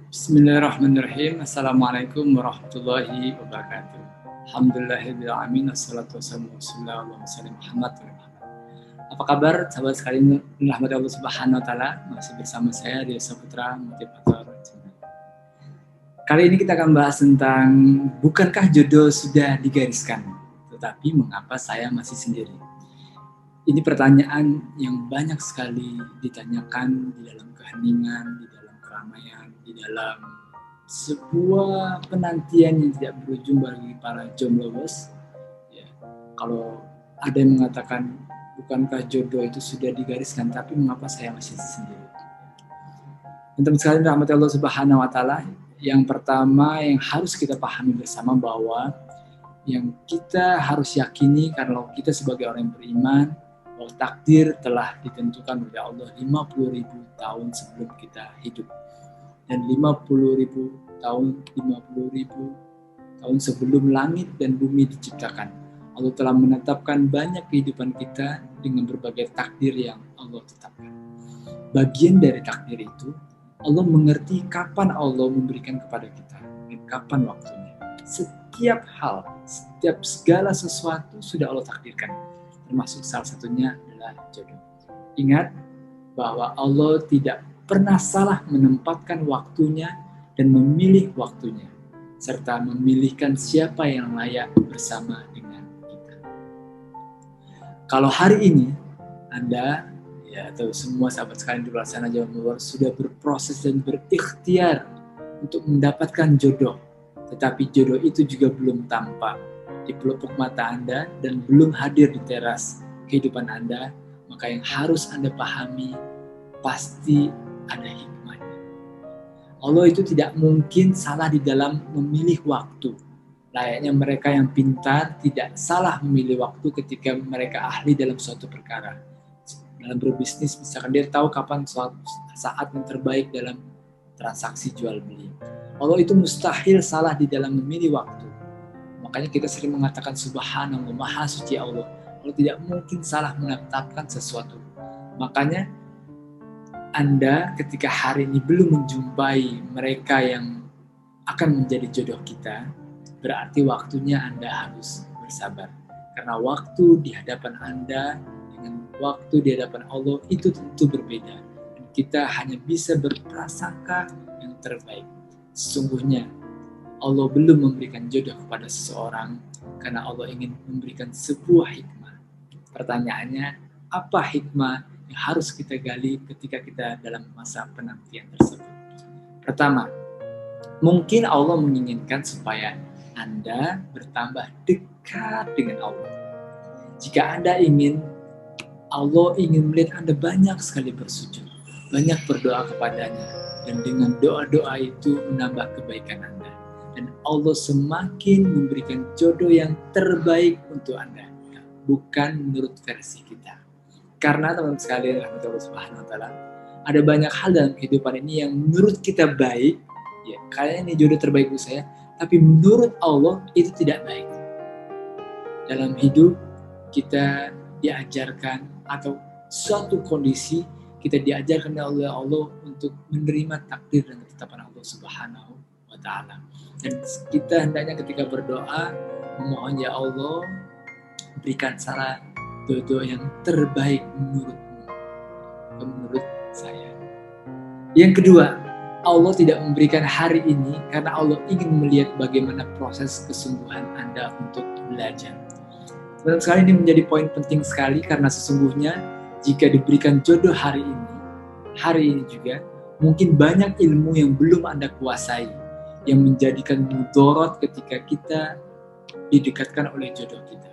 Bismillahirrahmanirrahim. Assalamualaikum warahmatullahi wabarakatuh. Alhamdulillahirabbil alamin wassalatu wassalamu ala Rasulillah Muhammad. Apa kabar sahabat sekalian rahmat Allah Subhanahu wa taala? Masih bersama saya Ria Saputra, motivator. Kali ini kita akan bahas tentang bukankah jodoh sudah digariskan, tetapi mengapa saya masih sendiri? Ini pertanyaan yang banyak sekali ditanyakan di dalam keheningan, di dalam keramaian, di dalam sebuah penantian yang tidak berujung bagi para jombloers. Ya, kalau ada yang mengatakan bukankah jodoh itu sudah digariskan, tapi mengapa saya masih sendiri? Teman-teman sekalian rahmat Allah Subhanahu wa taala, yang pertama yang harus kita pahami bersama bahwa yang kita harus yakini kalau kita sebagai orang yang beriman bahwa takdir telah ditentukan oleh Allah 50.000 tahun sebelum kita hidup. Dan 50.000 tahun sebelum langit dan bumi diciptakan. Allah telah menetapkan banyak kehidupan kita dengan berbagai takdir yang Allah tetapkan. Bagian dari takdir itu, Allah mengerti kapan Allah memberikan kepada kita dan kapan waktunya. Setiap hal, setiap segala sesuatu sudah Allah takdirkan. Termasuk salah satunya adalah jodoh. Ingat bahwa Allah tidak pernah salah menempatkan waktunya dan memilih waktunya, serta memilihkan siapa yang layak bersama dengan kita. Kalau hari ini Anda atau semua sahabat sekalian di luar sana jauh luar sudah berproses dan berikhtiar untuk mendapatkan jodoh, tetapi jodoh itu juga belum tampak di pelupuk mata Anda dan belum hadir di teras kehidupan Anda, maka yang harus Anda pahami pasti ada hikmahnya. Allah itu tidak mungkin salah di dalam memilih waktu. Layaknya mereka yang pintar tidak salah memilih waktu ketika mereka ahli dalam suatu perkara. Dalam berbisnis, misalkan dia tahu kapan saat yang terbaik dalam transaksi jual beli. Allah itu mustahil salah di dalam memilih waktu. Makanya kita sering mengatakan subhanallah, maha suci Allah. Allah tidak mungkin salah menetapkan sesuatu. Makanya Anda ketika hari ini belum menjumpai mereka yang akan menjadi jodoh kita, berarti waktunya Anda harus bersabar. Karena waktu di hadapan Anda dengan waktu di hadapan Allah itu tentu berbeda. Dan kita hanya bisa berprasangka yang terbaik. Sesungguhnya Allah belum memberikan jodoh kepada seseorang karena Allah ingin memberikan sebuah hikmah. Pertanyaannya, apa hikmah yang harus kita gali ketika kita dalam masa penantian tersebut? Pertama, mungkin Allah menginginkan supaya Anda bertambah dekat dengan Allah. Jika Anda Allah ingin melihat Anda banyak sekali bersujud, banyak berdoa kepadanya, dan dengan doa-doa itu menambah kebaikan Anda. Dan Allah semakin memberikan jodoh yang terbaik untuk Anda, bukan menurut versi kita. Karena teman-teman sekalian rahmatullah subhanahu wa ta'ala, ada banyak hal dalam kehidupan ini yang menurut kita baik, ya kayaknya ini jodoh terbaik untuk saya, tapi menurut Allah itu tidak baik. Dalam hidup kita diajarkan atau suatu kondisi kita diajarkan oleh Allah untuk menerima takdir dan ketetapan Allah Subhanahu wa ta'ala. Dan kita hendaknya ketika berdoa memohon ya Allah berikan salah jodoh yang terbaik menurut saya. Yang kedua, Allah tidak memberikan hari ini karena Allah ingin melihat bagaimana proses kesungguhan Anda untuk belajar. Teman-teman sekali ini menjadi poin penting sekali karena sesungguhnya jika diberikan jodoh hari ini juga mungkin banyak ilmu yang belum Anda kuasai yang menjadikan mudorot ketika kita didekatkan oleh jodoh kita.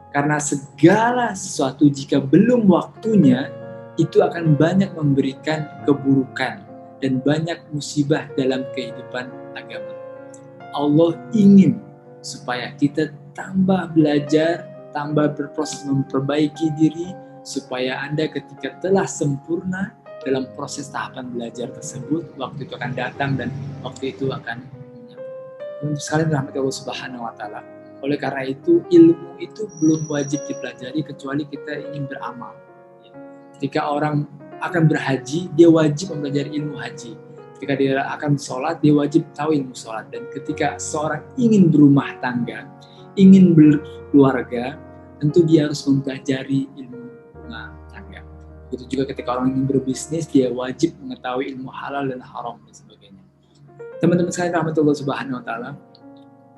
Karena segala sesuatu jika belum waktunya itu akan banyak memberikan keburukan dan banyak musibah dalam kehidupan agama. Allah ingin supaya kita tambah belajar, tambah berproses memperbaiki diri supaya Anda ketika telah sempurna dalam proses tahapan belajar tersebut, waktu itu akan datang dan waktu itu akan menyapa. Untuk sekalian rahmat Allah Subhanahu wa ta'ala. Oleh karena itu, ilmu itu belum wajib dipelajari kecuali kita ingin beramal. Ketika orang akan berhaji, dia wajib mempelajari ilmu haji. Ketika dia akan sholat, dia wajib tahu ilmu sholat. Dan ketika seorang ingin berumah tangga, ingin berkeluarga, tentu dia harus mempelajari ilmu rumah tangga. Begitu juga ketika orang ingin berbisnis, dia wajib mengetahui ilmu halal dan haram dan sebagainya. Teman-teman sekalian rahmatullah subhanahu wa ta'ala,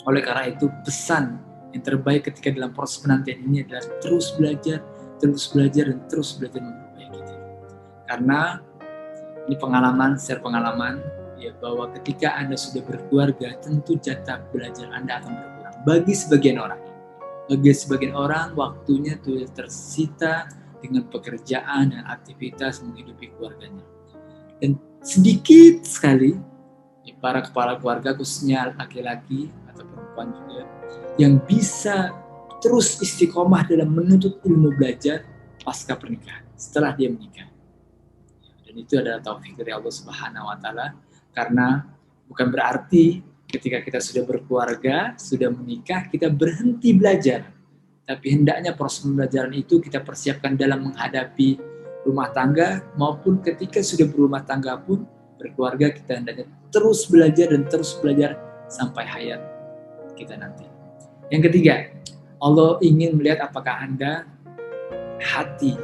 oleh karena itu pesan yang terbaik ketika dalam proses penantian ini adalah terus belajar, dan terus belajar memperbaiki diri. Karena ini secara pengalaman, ya, bahwa ketika Anda sudah berkeluarga, tentu jatah belajar Anda akan berkurang. Bagi sebagian orang, waktunya sudah tersita dengan pekerjaan dan aktivitas menghidupi keluarganya. Dan sedikit sekali, ya, para kepala keluarga, khususnya laki-laki atau perempuan juga, yang bisa terus istiqomah dalam menuntut ilmu belajar pasca pernikahan, setelah dia menikah. Dan itu adalah taufik dari Allah Subhanahu wa Ta'ala, karena bukan berarti ketika kita sudah berkeluarga, sudah menikah, kita berhenti belajar. Tapi hendaknya proses pembelajaran itu kita persiapkan dalam menghadapi rumah tangga, maupun ketika sudah berumah tangga pun, berkeluarga, kita hendaknya terus belajar dan terus belajar sampai hayat kita nanti. Yang ketiga, Allah ingin melihat apakah Anda hati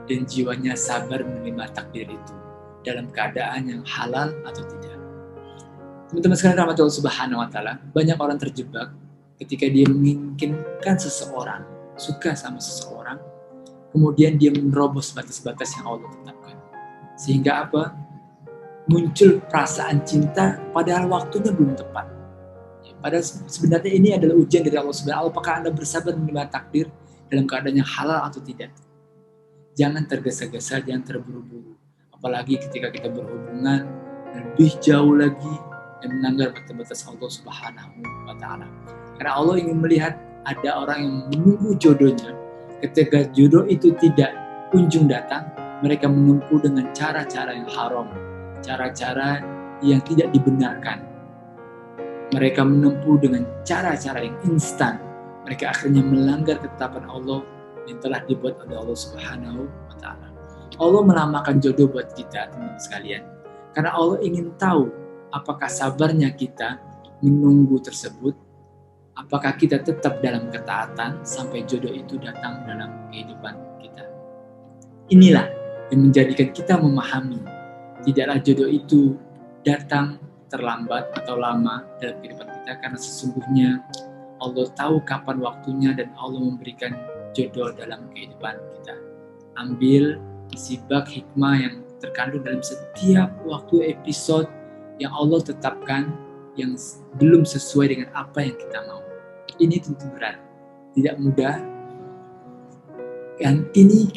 dan jiwanya sabar menerima takdir itu dalam keadaan yang halal atau tidak. Teman-teman sekalian rahmatullah subhanahu wa ta'ala, banyak orang terjebak ketika dia menginginkan seseorang, suka sama seseorang, kemudian dia menerobos batas-batas yang Allah tetapkan. Sehingga apa? Muncul perasaan cinta padahal waktunya belum tepat. Padahal sebenarnya ini adalah ujian dari Allah Subhanahu wa ta'ala. Apakah Anda bersabar menerima takdir dalam keadaan yang halal atau tidak? Jangan tergesa-gesa, jangan terburu-buru. Apalagi ketika kita berhubungan lebih jauh lagi dan melanggar batas-batas Allah Subhanahu wa ta'ala. Karena Allah ingin melihat ada orang yang menunggu jodohnya. Ketika jodoh itu tidak kunjung datang, mereka menempuh dengan cara-cara yang haram, cara-cara yang tidak dibenarkan. Mereka menempuh dengan cara-cara yang instan. Mereka akhirnya melanggar ketetapan Allah yang telah dibuat oleh Allah Subhanahu wa ta'ala. Allah melamakan jodoh buat kita, teman-teman sekalian. Karena Allah ingin tahu apakah sabarnya kita menunggu tersebut, apakah kita tetap dalam ketaatan sampai jodoh itu datang dalam kehidupan kita. Inilah yang menjadikan kita memahami, tidaklah jodoh itu datang terlambat atau lama dalam kehidupan kita, karena sesungguhnya Allah tahu kapan waktunya dan Allah memberikan jodoh dalam kehidupan kita. Ambil sibak hikmah yang terkandung dalam setiap waktu episode yang Allah tetapkan yang belum sesuai dengan apa yang kita mau. Ini tentu berat, tidak mudah, dan ini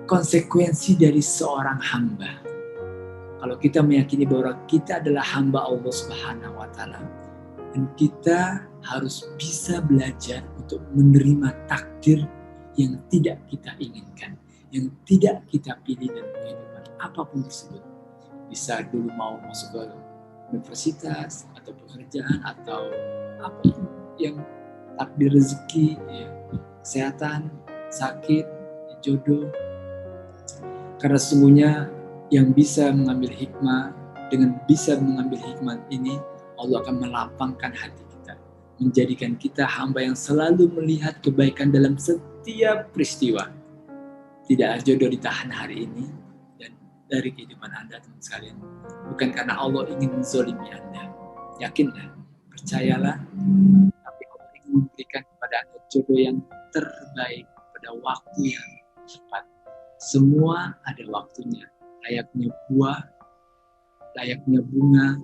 konsekuensi dari seorang hamba. Kalau kita meyakini bahwa kita adalah hamba Allah Subhanahu wa ta'ala, dan kita harus bisa belajar untuk menerima takdir yang tidak kita inginkan, yang tidak kita pilih dalam kehidupan apapun tersebut. Bisa dulu mau masuk ke universitas atau pekerjaan atau apapun yang takdir rezeki, ya, kesehatan, sakit, jodoh. Karena sesungguhnya yang bisa mengambil hikmah, dengan bisa mengambil hikmah ini, Allah akan melapangkan hati kita, menjadikan kita hamba yang selalu melihat kebaikan dalam setiap peristiwa. Tidak jodoh ditahan hari ini dan dari kehidupan Anda, teman sekalian, bukan karena Allah ingin menzolimi Anda. Yakinlah, percayalah, tapi Allah ingin memberikan kepada Anda jodoh yang terbaik pada waktu yang tepat. Semua ada waktunya. Layaknya buah, layaknya bunga,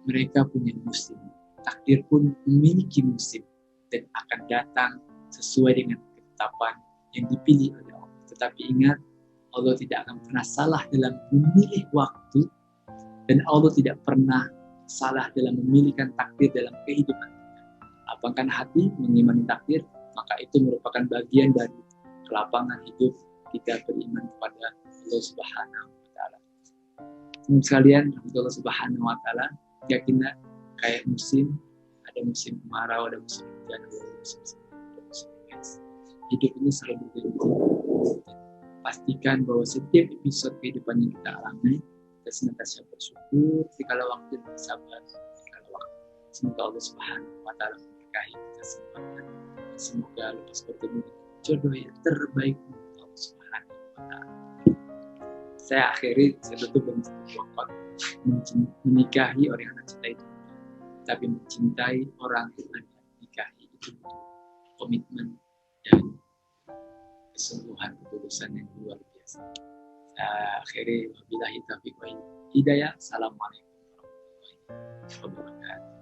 mereka punya musim. Takdir pun memiliki musim dan akan datang sesuai dengan ketetapan yang dipilih oleh Allah. Tetapi ingat, Allah tidak akan pernah salah dalam memilih waktu, dan Allah tidak pernah salah dalam memilihkan takdir dalam kehidupan kita. Lapangkan hati, mengimani takdir, maka itu merupakan bagian dari kelapangan hidup kita beriman kepada Allah Subhanahu wa ta'ala. Teman sekalian, Allah Subhanahu wa ta'ala, yakinlah kayak musim, ada musim kemarau, ada musim hujan, ada musim panas. Hidup ini selalu berganti. Pastikan bahwa setiap episode kehidupan yang kita alami, kita kita senantiasa bersyukur dikala waktu dan sabar dikala waktu. Semoga Allah Subhanahu wa taala memberkahi kita semuanya. Semoga lepas bertemu jodoh yang terbaik untuk Allah Subhanahu wa taala. Saya akhiri, saya tutup dengan satu quote. Menikahi orang yang Anda cintai itu, tapi mencintai orang yang Anda nikahi itu butuh komitmen dan kesungguhan, ketulusan yang luar biasa. Saya akhiri, wabillahi taufiq wal hidayah. Assalamualaikum warahmatullahi wabarakatuh.